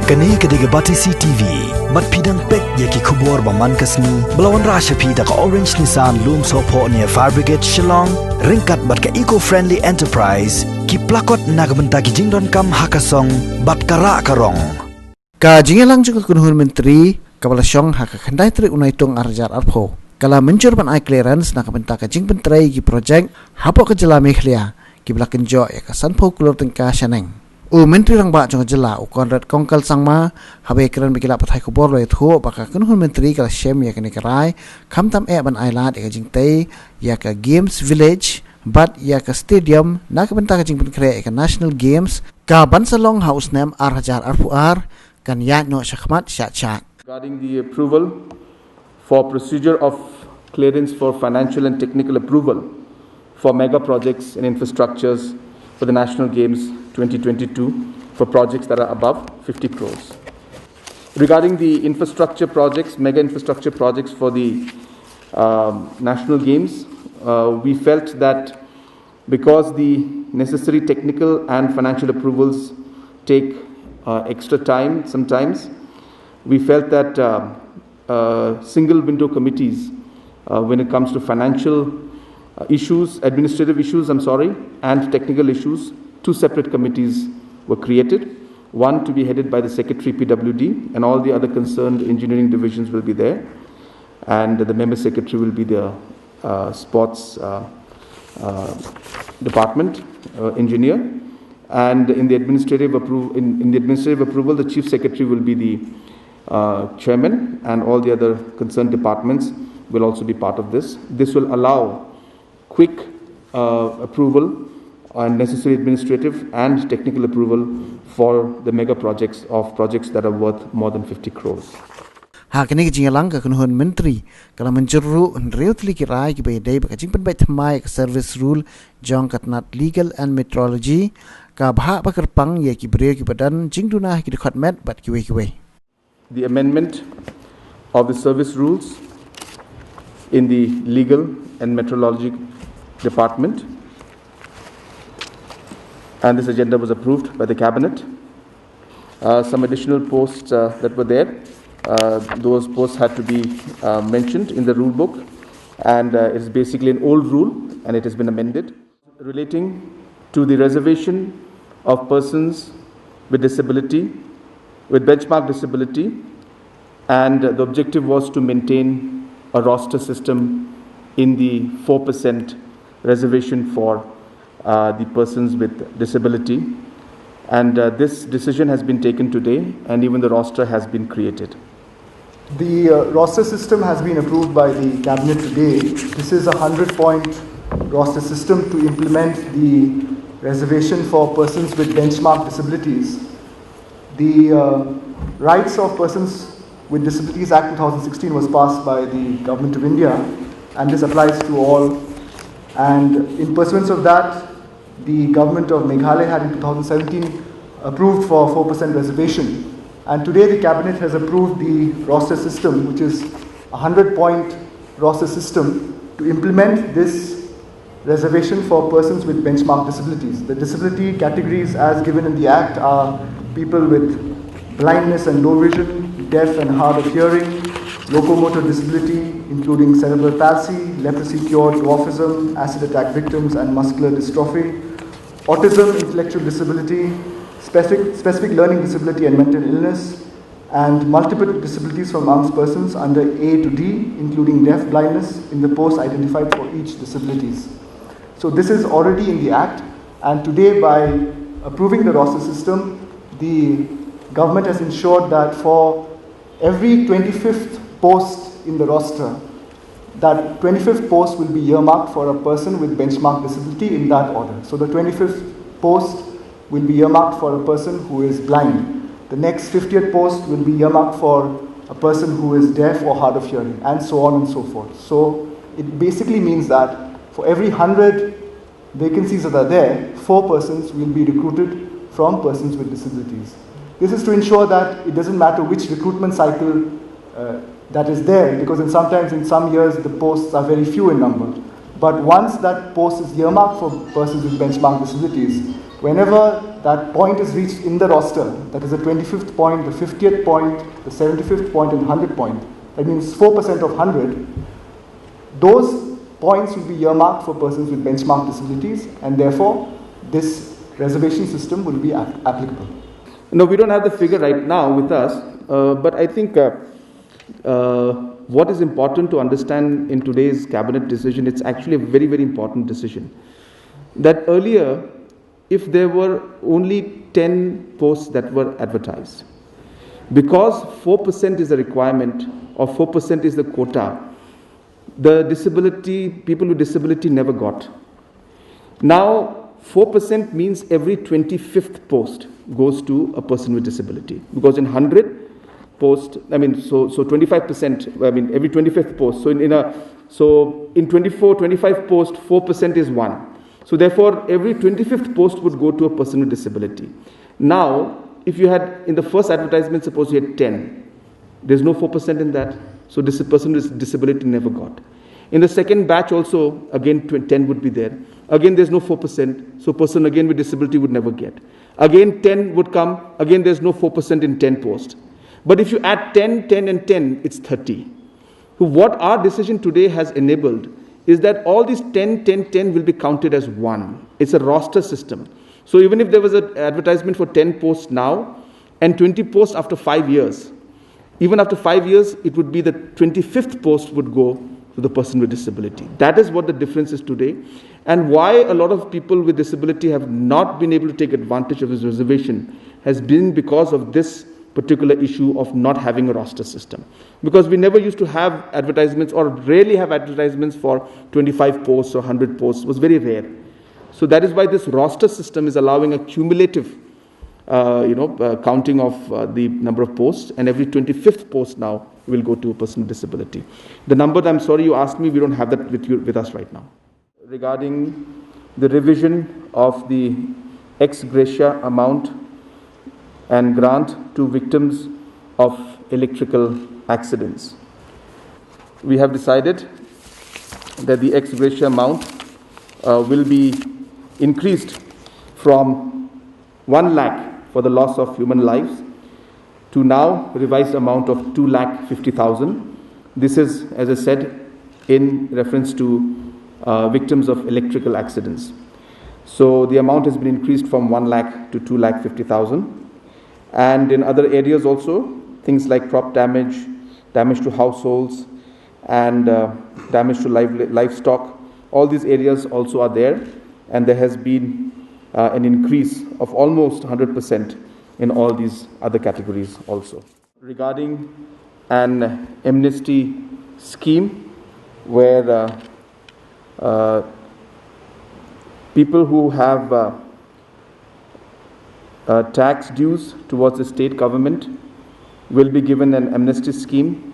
Kani kediga Batisi TV, mat pidang pek yaki kubur baman kasni, belawan rasha pida ka Orange Nissan Loom Sopo near Fire Brigade Shillong, ringkat bat ka eco-friendly enterprise, ki plakot nagbenta ki jingdon kam hakasong, bat kara karong. Ka jingelang juga Kynhun Myntri, kabala syong haka kandai tri unai tung arjar arpo. Kala Mynjur ban clearance nakabenta ka jing Myntri ki projek, hapo ka jela mekhlia, ki belakin jo ya ka sanpo Klur tengka Shaneng. Myntri rang ba jong jela ukon rat kongkal sangma habe kran bikila pathai kubor lo etho baka Kynhun Myntri kala shem ya kani karai khamtam ban island ya jing tei ya ka games village but ya ka stadium nakabenta ka jing penkre ya ka national games ka bansalong house name arhajar arpuar kan ya no shakhmat shat. Regarding the approval for procedure of clearance for financial and technical approval for mega projects and infrastructures for the National Games 2022 for projects that are above 50 crores. Regarding the infrastructure projects, mega infrastructure projects for the National Games, we felt that because the necessary technical and financial approvals take extra time sometimes, we felt that single window committees when it comes to financial issues, administrative issues, and technical issues, two separate committees were created. One to be headed by the Secretary PWD, and all the other concerned engineering divisions will be there. And the member secretary will be the sports department engineer. And in the administrative approval, the chief secretary will be the chairman, and all the other concerned departments will also be part of this. This will allow quick approval and necessary administrative and technical approval for the mega projects that are worth more than 50 crores. Hakani jingelang ka Kynhun Myntri kala menjuru reutli ki rai ki be dei ka jingpen bai thamai ka service rule jong katnat legal and metrology ka bha bakar pang ye ki bre ki badan jingduna ki khatmet bat ki we. The amendment of the service rules in the legal and metrology department, and this agenda was approved by the cabinet. Some additional posts that were there, those posts had to be mentioned in the rule book, and it is basically an old rule and it has been amended relating to the reservation of persons with disability, with benchmark disability, and the objective was to maintain a roster system in the 4% reservation for the persons with disability. And this decision has been taken today, and even the roster has been created. The roster system has been approved by the cabinet today. This is a 100-point roster system to implement the reservation for persons with benchmark disabilities. The Rights of Persons with Disabilities Act 2016 was passed by the Government of India, and this applies to all. And in pursuance of that, the government of Meghalaya had in 2017 approved for 4% reservation. And today the cabinet has approved the roster system, which is a 100-point roster system to implement this reservation for persons with benchmark disabilities. The disability categories as given in the Act are people with blindness and low vision, deaf and hard of hearing, locomotor disability, including cerebral palsy, leprosy cured, dwarfism, acid attack victims and muscular dystrophy, autism, intellectual disability, specific learning disability and mental illness, and multiple disabilities from amongst persons under A to D, including deaf blindness, in the post identified for each disabilities. So this is already in the Act, and today by approving the roster system, the government has ensured that for every 25th post in the roster, that 25th post will be earmarked for a person with benchmark disability in that order. So the 25th post will be earmarked for a person who is blind. The next 50th post will be earmarked for a person who is deaf or hard of hearing, and so on and so forth. So it basically means that for every 100 vacancies that are there, 4 persons will be recruited from persons with disabilities. This is to ensure that it doesn't matter which recruitment cycle that is there, because sometimes in some years the posts are very few in number. But once that post is earmarked for persons with benchmark disabilities, whenever that point is reached in the roster, that is the 25th point, the 50th point, the 75th point, and the 100th point, that means 4% of 100, those points will be earmarked for persons with benchmark disabilities, and therefore this reservation system will be applicable. No, we don't have the figure right now with us, but I think what is important to understand in today's cabinet decision, it's actually a very, very important decision. That earlier, if there were only 10 posts that were advertised, because 4% is the requirement or 4% is the quota, the people with disability never got. Now, 4% means every 25th post goes to a person with disability, because in 100 post, so 25%, every 25th post. So in 25 post, 4% is 1. So therefore, every 25th post would go to a person with disability. Now, if you had, in the first advertisement, suppose you had 10, there's no 4% in that. So this person with disability never got. In the second batch also, again 10 would be there. Again, there's no 4%. So person again with disability would never get. Again, 10 would come. Again, there's no 4% in 10 posts. But if you add 10, 10 and 10, it's 30. So what our decision today has enabled is that all these 10, 10, 10 will be counted as one. It's a roster system. So even if there was an advertisement for 10 posts now and 20 posts after 5 years, even after 5 years, it would be the 25th post would go to the person with disability. That is what the difference is today, and why a lot of people with disability have not been able to take advantage of this reservation has been because of this particular issue of not having a roster system. Because we never used to have advertisements, or rarely have advertisements for 25 posts or 100 posts. It was very rare. So that is why this roster system is allowing a cumulative counting of the number of posts, and every 25th post now will go to a person with disability. The number, I'm sorry you asked me, we don't have that with us right now. Regarding the revision of the ex gratia amount and grant to victims of electrical accidents, we have decided that the ex gratia amount will be increased from 1 lakh for the loss of human lives to now revised amount of 2,50,000. This is, as I said, in reference to victims of electrical accidents. So the amount has been increased from 1 lakh to 2,50,000. And in other areas also, things like crop damage, damage to households, and damage to livestock, all these areas also are there, and there has been an increase of almost 100% in all these other categories also. Regarding an amnesty scheme where people who have tax dues towards the state government will be given an amnesty scheme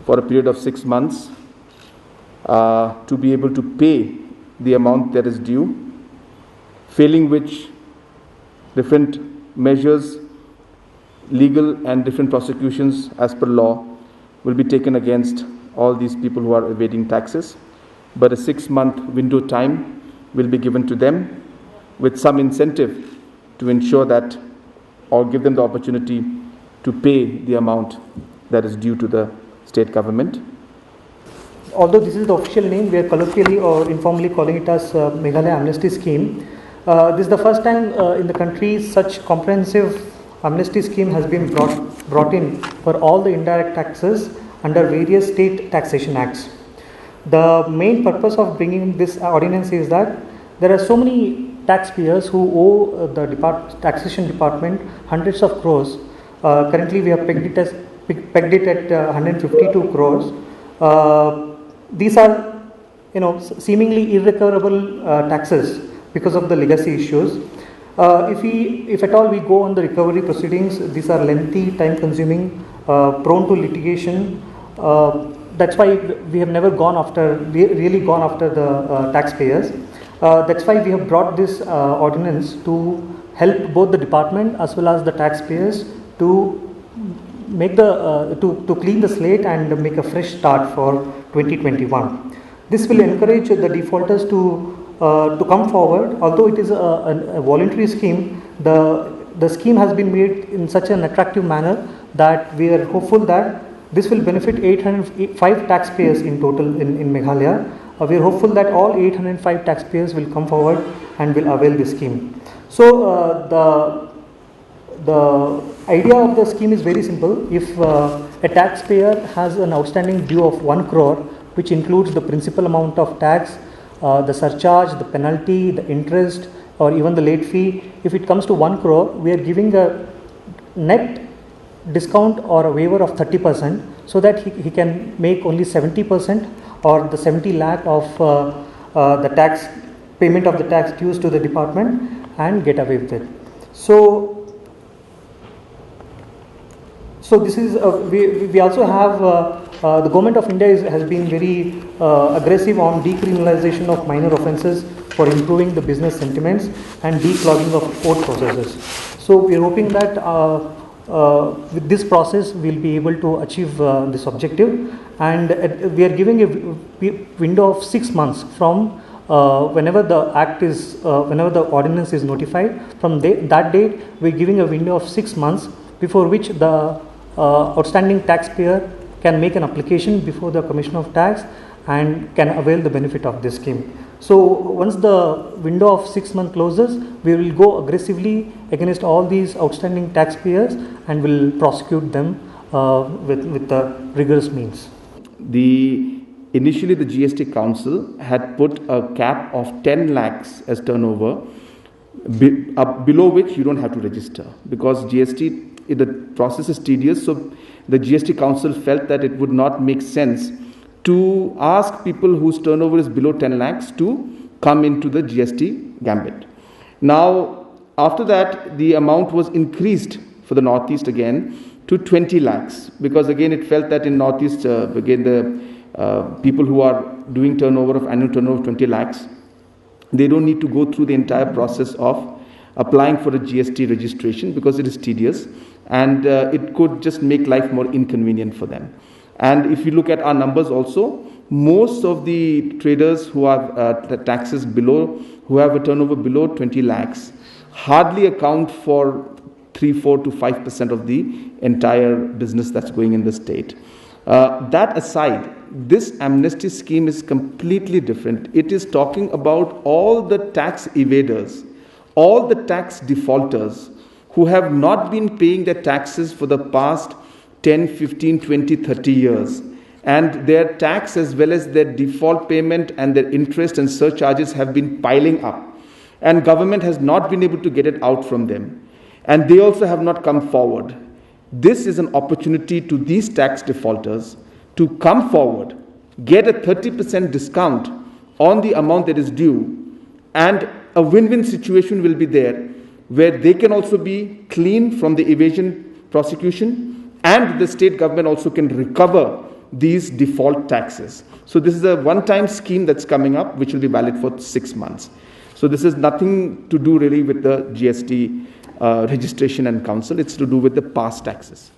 for a period of 6 months to be able to pay the amount that is due, failing which different measures, legal and different prosecutions as per law will be taken against all these people who are evading taxes. But a 6-month window time will be given to them with some incentive to ensure that, or give them the opportunity to pay the amount that is due to the state government. Although this is the official name, we are colloquially or informally calling it as Meghalaya Amnesty Scheme. This is the first time in the country such comprehensive amnesty scheme has been brought in for all the indirect taxes under various state taxation acts. The main purpose of bringing this ordinance is that there are so many taxpayers who owe the taxation department hundreds of crores. Currently we have pegged it at 152 crores. These are, seemingly irrecoverable taxes because of the legacy issues. If at all we go on the recovery proceedings, these are lengthy, time consuming, prone to litigation. That's why we have never really gone after the taxpayers. That's why we have brought this ordinance to help both the department as well as the taxpayers to make to clean the slate and make a fresh start for 2021. This will encourage the defaulters to come forward. Although it is a voluntary scheme, the scheme has been made in such an attractive manner that we are hopeful that this will benefit 805 taxpayers in total in Meghalaya. We are hopeful that all 805 taxpayers will come forward and will avail this scheme. So the idea of the scheme is very simple. If a taxpayer has an outstanding due of 1 crore, which includes the principal amount of tax, the surcharge, the penalty, the interest, or even the late fee, if it comes to 1 crore, we are giving a net discount or a waiver of 30%, so that he can make only 70% or the 70 lakh of the tax payment of the tax dues to the department and get away with it. So this is we also have the government of India has been very aggressive on decriminalization of minor offences for improving the business sentiments and declogging of court processes. So we are hoping that with this process we will be able to achieve this objective, and we are giving a window of 6 months from whenever the act is whenever the ordinance is notified. From that date we are giving a window of 6 months before which the outstanding taxpayer can make an application before the Commission of Tax and can avail the benefit of this scheme. So once the window of 6 months closes, we will go aggressively against all these outstanding taxpayers and will prosecute them with the rigorous means. Initially the GST Council had put a cap of 10 lakhs as turnover, below which you don't have to register, because GST, the process is tedious. So the GST Council felt that it would not make sense to ask people whose turnover is below 10 lakhs to come into the GST gambit. Now, after that, the amount was increased for the Northeast again to 20 lakhs, because again it felt that in Northeast, again the people who are doing annual turnover of 20 lakhs, they don't need to go through the entire process of applying for a GST registration, because it is tedious and it could just make life more inconvenient for them. And if you look at our numbers also, most of the traders who have taxes below, who have a turnover below 20 lakhs, hardly account for 3-4 to 5% of the entire business that's going in the state. That aside, this amnesty scheme is completely different. It is talking about all the tax evaders, all the tax defaulters who have not been paying their taxes for the past 10, 15, 20, 30 years, and their tax as well as their default payment and their interest and surcharges have been piling up, and government has not been able to get it out from them, and they also have not come forward. This is an opportunity to these tax defaulters to come forward, get a 30% discount on the amount that is due, and a win-win situation will be there where they can also be clean from the evasion prosecution, and the state government also can recover these default taxes. So this is a one-time scheme that's coming up, which will be valid for 6 months. So this is nothing to do really with the GST registration and council. It's to do with the past taxes.